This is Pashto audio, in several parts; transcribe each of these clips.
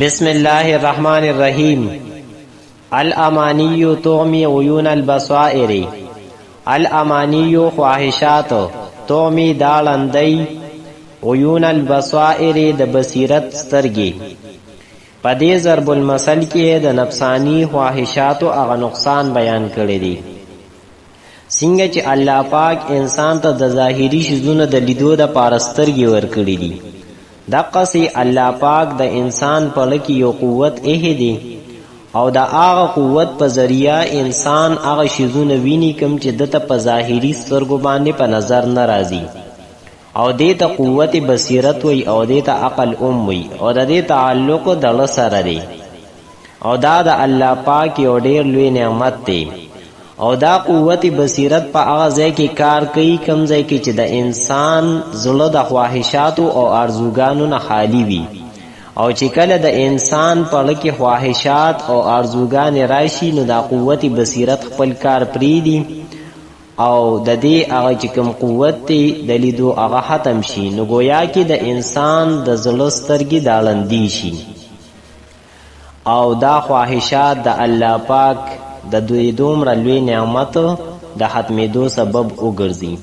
بسم اللہ الرحمن الرحیم. الامانی تغمی عیون البصائر. الامانی خواہشات تغمی دالندی عیون البصائر د بصیرت سترگی. پدې ضرب المثل کې د نفسانی خواہشات او نقصان بیان کړی دی. څنګه چې الله پاک انسان ته د ظاهری شیزونو د لیدو د پارسترګي ورکړي دي، دقسې الله پاک د انسان په لکه یو قوت ایښی دی او د هغه قوت په ذریعه انسان هغه شیزونه ویني کوم چې دته په ظاهري سترګو باندې په نظر نه راځي، او دې ته قوت بصیرت وي او دې ته عقل وي او د دې تعلق د الله سره دی. او دا د الله پاک یو ډېر لوی نعمت دی. او دا قوت بصیرت په هغه ځای کې کار کوي کوم ځای کې چې د انسان زړه د خواهشاتو او آرزوګانو نه خالی وي، او چې کله د انسان په لکه خواهشات او آرزوګانې راشي نو دا قوت بصیرت خپل کار پریږدي او د دې هغه چې کوم قوت دی د لیدو هغه ختم شي، نو گویا کې د انسان د زړه سترګې دالندې شي او دا خواهشات د الله پاک د دوی دومره لوی نعمت د ختمېدو سبب وګرځي.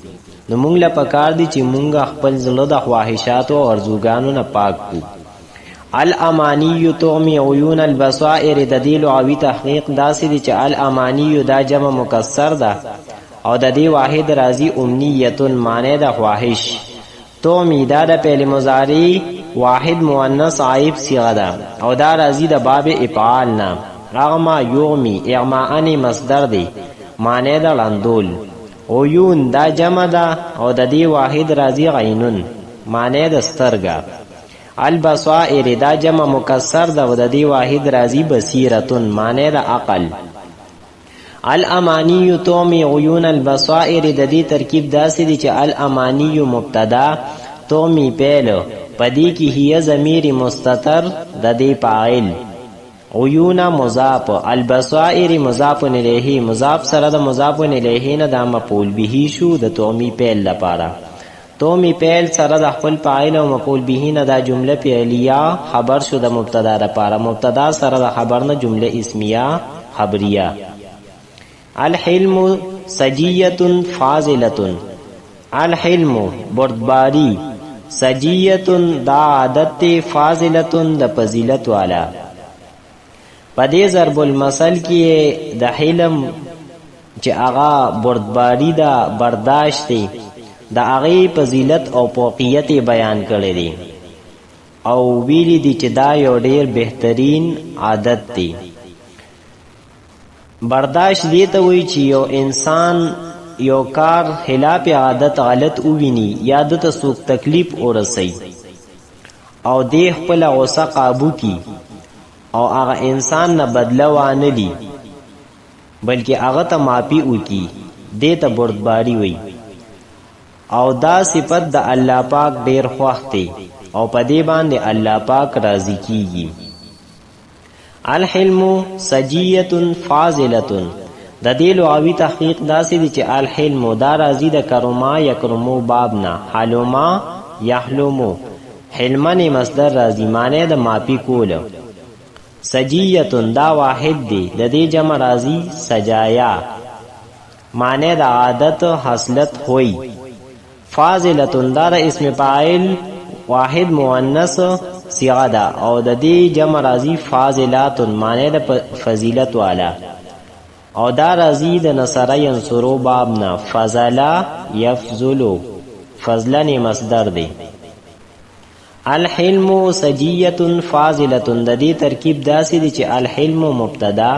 نو موږ له پکار دي چې موږ خپل زړه د خواهشاتو او ارزوګانو نه پاک کړو. الامانی تغمی عیون البصائر د دې لغوي تحقیق داسې دی چې الامانی دا جمع مکسر ده او د دې واحد راځي امنیت معنی د خواهش. تغمی دا د فعل مضارع واحد مؤنث عیب صیغه ده او دا راځي د باب افعال نه. اغما یغمی اغماءنی مصدر دی معنی دا لندول. عیون دا جمع دا او د دې واحد راځي غینون معنی د سترګه. البصائر دا جمع مکسر دا او د دې واحد راځي بصیرتون معنی د عقل. الامانی تومی عیون البصائر د دې ترکیب داسې دی چې الامانی مبتدا تومی پیل پدې کې هي ضمیر مستتر د دې فاعل، عیون مضاف، البصائر مضاف الیه، مضاف سره د مضاف الیه نه د مفعول به شو د تومی پیل لپاره. تومی پیل سره د خپل فاعل او مفعول به نه د جمله فعلیه خبر شو د مبتدا لپاره. مبتدا سره د خبر نه جمله اسمیه خبریه. الحلم سجیه فاضله. الحلم بردباری، سجیه دا عادت فاضله د فضیلت والا. پدې ضرب المثل کې د حلم چې هغه بردباری دا برداشت دی د هغې فضیلت او فوقیت بیان کړی دی او ویلی دی چې دا یو ډېر بهترین عادت دی. برداشت دی ته وایي چې یو انسان یو کار خلاف عادت غلط وویني یا دته څوک تکلیف ورسوي او دې خپله غصه قابو کی او هغه انسان نه بدله وانه لی بلکې هغه ته معافي وکي، دې ته بردباری وي. او دا صفت د الله پاک ډیر خوښ دی او په دې باندې الله پاک راضي کیږي. الحلم سجیه فاضله د دې لغوي تحقیق داسې دی چې الحلم دا راځي د کرما یکرمو باب نه، حلما یحلمو، حلمن مصدر راځي معنی د معافي کول. سجیتون دا واحد دی د دې جمع راځي سجایا معنی د عادت حاصلت ہوئی. فاضلتون دا د اسم فاعل واحد مؤنث صیغه ده او د دې جمع راځي فاضلاتون معنی د فضیلت والا. او دا راځي د نصر ینصرو باب نه، فضلا یفضلو، فضلن مصدر دی. الحلم سجیه فاضله د دې ترکیب داسې دی چې الحلم مبتدا،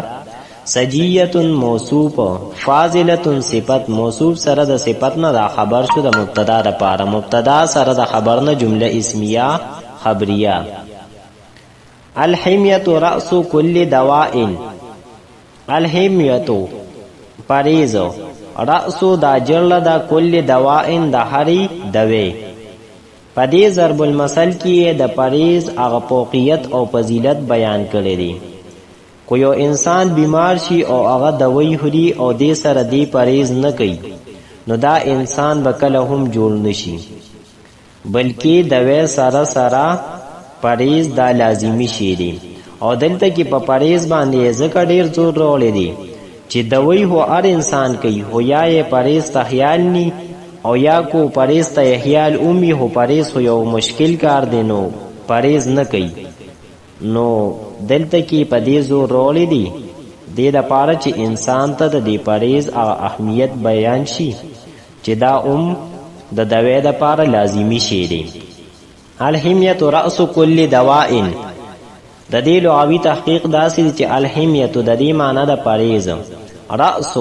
سجیه موصوف، فاضله صفت. موصوف سره د صفت نه دا خبر شو د مبتدا لپاره، مبتدا سره د خبر نه جمله اسمیه خبریه. الحمیه رأس کل دواء. الحمیه پریز، رأس دا جړه دا کل دواء د هرې دوی. پدې ضرب المثل کې د پریز هغه فوقیت او فضیلت بیان کړی دی. کو یو انسان بیمار شي او هغه دوی خوري او دې سره دې پریز نه کوي نو دا انسان به کله هم جوړ نشي، بلکې دوی سره سره پریز دا لازمی شی دی او دلته کې په پریز باندې ځکه ډیر زور راوړی دی چې دوی هو هر انسان کوي هو یا یې پریز ته خیال نی او یا کو پریز ته خیال اومی هو پریز هو یو مشکل کار دی نو پریز نه کوي نو دلته کې په دې زور راوړی دی دې د پاره چې انسان ته د دې پریز او اهمیت بیان شي چې دا د دوی د پاره لازمی شی دی الحمیت رأس کل دواء د دې لغوي تحقیق داسې چې الحمیت د دې معنی د پریز رأس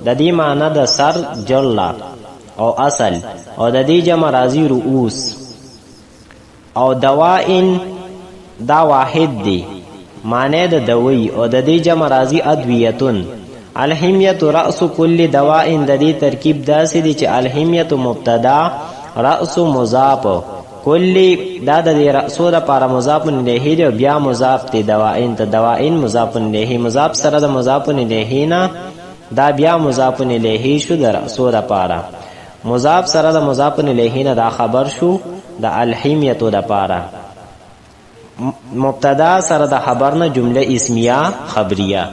د دې معنی د سر جلا او اصل او د دې جمع راځي رؤوس او دواء دا واحد دی معنی د دوی او د دې جمع راځي ادویتون الحمیت رأس کل دواء د دې ترکیب داسې دی چې الحمیت مبتدا رأس مضاف کلی دا د رأسو د پاره مضاف الیه دی بیا مضاف ته دواء ته دواء مضاف الیه مضاف سره د مضاف الیه نه دا بیا مضاف الیه شو د رأسو د پاره مضاف سره د مضاف الیه نه دا خبر شو د الحمیت د پاره مبتدا سره د خبر نه جمله اسمیه خبریه